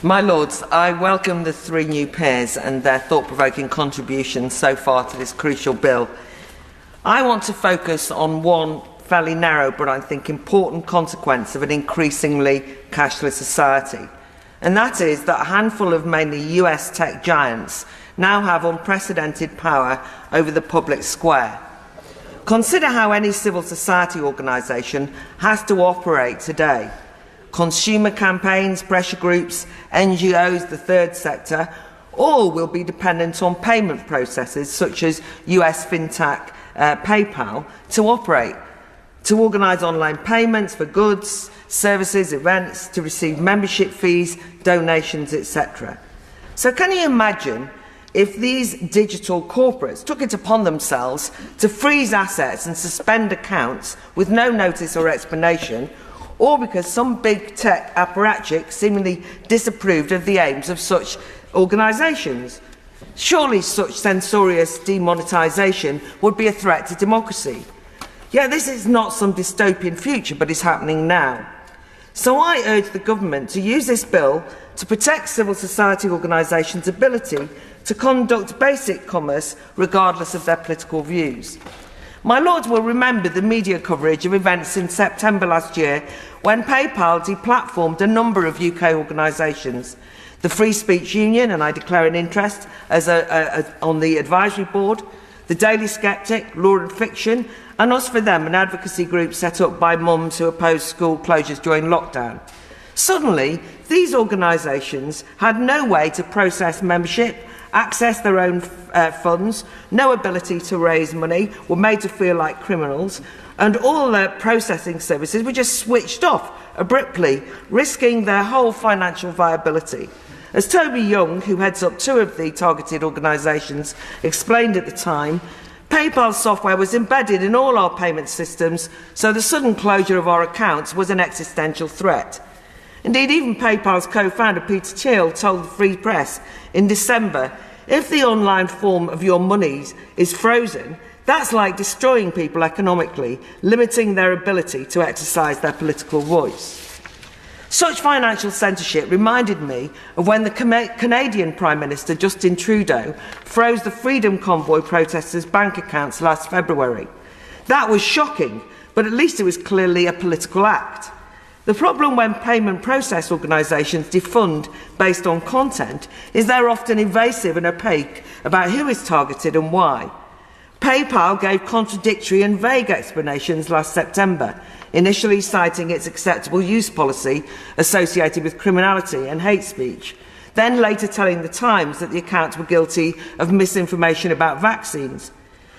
My Lords, I welcome the three new peers and their thought-provoking contributions so far to this crucial bill. I want to focus on one fairly narrow but I think important consequence of an increasingly cashless society, and that is that a handful of mainly US tech giants now have unprecedented power over the public square. Consider how any civil society organisation has to operate today. Consumer campaigns, pressure groups, NGOs, the third sector, all will be dependent on payment processes such as US fintech PayPal to operate, to organise online payments for goods, services, events, to receive membership fees, donations, etc. So can you imagine if these digital corporates took it upon themselves to freeze assets and suspend accounts with no notice or explanation, or because some big tech apparatchik seemingly disapproved of the aims of such organisations? Surely such censorious demonetisation would be a threat to democracy. Yet this is not some dystopian future, but is happening now. So I urge the government to use this bill to protect civil society organisations' ability to conduct basic commerce regardless of their political views. My Lords will remember the media coverage of events in September last year when PayPal deplatformed a number of UK organisations. The Free Speech Union, and I declare an interest on the advisory board, the Daily Sceptic, Law and Fiction, and Us for Them, an advocacy group set up by mums who oppose school closures during lockdown. Suddenly, these organisations had no way to process membership, access their own funds, no ability to raise money, were made to feel like criminals, and all their processing services were just switched off abruptly, risking their whole financial viability. As Toby Young, who heads up two of the targeted organisations, explained at the time, PayPal software was embedded in all our payment systems, so the sudden closure of our accounts was an existential threat. Indeed, even PayPal's co-founder Peter Thiel told the Free Press in December, if the online form of your monies is frozen, that's like destroying people economically, limiting their ability to exercise their political voice. Such financial censorship reminded me of when the Canadian Prime Minister Justin Trudeau froze the Freedom Convoy protesters' bank accounts last February. That was shocking, but at least it was clearly a political act. The problem when payment process organisations defund based on content is they're often evasive and opaque about who is targeted and why. PayPal gave contradictory and vague explanations last September, initially citing its acceptable use policy associated with criminality and hate speech, then later telling The Times that the accounts were guilty of misinformation about vaccines.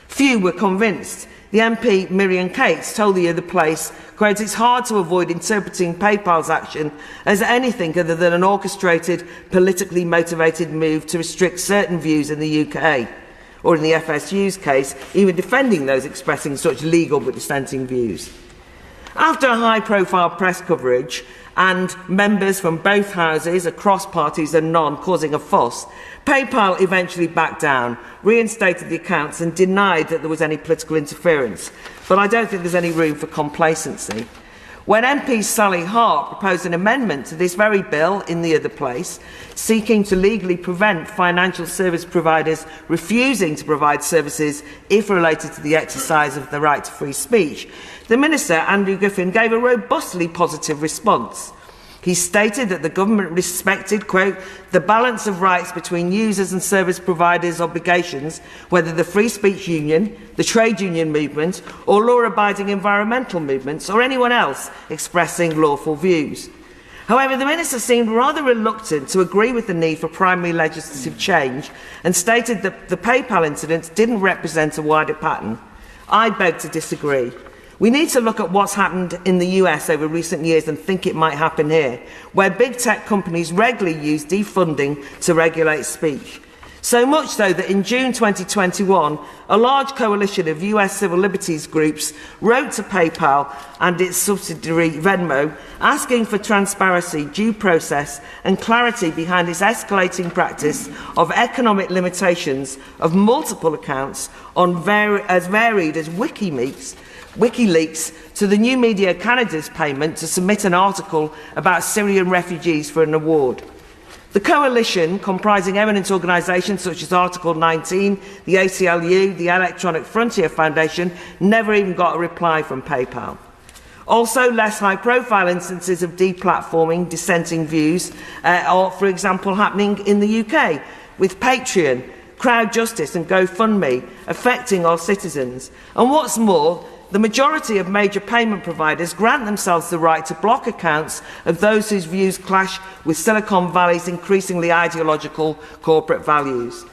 Few were convinced. The MP Miriam Cates told the other place, quote, "It's hard to avoid interpreting PayPal's action as anything other than an orchestrated, politically motivated move to restrict certain views in the UK, or in the FSU's case, even defending those expressing such legal but dissenting views." After a high-profile press coverage and members from both houses, across parties and none, causing a fuss, PayPal eventually backed down, reinstated the accounts and denied that there was any political interference. But I don't think there's any room for complacency. When MP Sally Hart proposed an amendment to this very bill in the other place, seeking to legally prevent financial service providers refusing to provide services if related to the exercise of the right to free speech, the Minister, Andrew Griffin, gave a robustly positive response. He stated that the government respected, quote, "the balance of rights between users and service providers' obligations, whether the Free Speech Union, the trade union movement, or law-abiding environmental movements, or anyone else expressing lawful views." However, the Minister seemed rather reluctant to agree with the need for primary legislative change and stated that the PayPal incident didn't represent a wider pattern. I beg to disagree. We need to look at what's happened in the US over recent years and think it might happen here, where big tech companies regularly use defunding to regulate speech. So much so that in June 2021, a large coalition of US civil liberties groups wrote to PayPal and its subsidiary Venmo, asking for transparency, due process and clarity behind its escalating practice of economic limitations of multiple accounts on as varied as WikiLeaks to the New Media Canada's payment to submit an article about Syrian refugees for an award. The coalition, comprising eminent organisations such as Article 19, the ACLU, the Electronic Frontier Foundation, never even got a reply from PayPal. Also, less high-profile instances of deplatforming dissenting views are, for example, happening in the UK, with Patreon, Crowd Justice and GoFundMe affecting our citizens. And what's more, the majority of major payment providers grant themselves the right to block accounts of those whose views clash with Silicon Valley's increasingly ideological corporate values.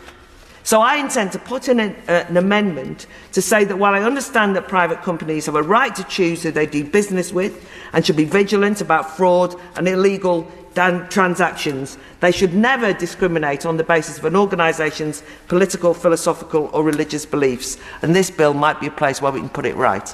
So I intend to put in an amendment to say that while I understand that private companies have a right to choose who they do business with and should be vigilant about fraud and illegal transactions, they should never discriminate on the basis of an organisation's political, philosophical or religious beliefs. And this bill might be a place where we can put it right.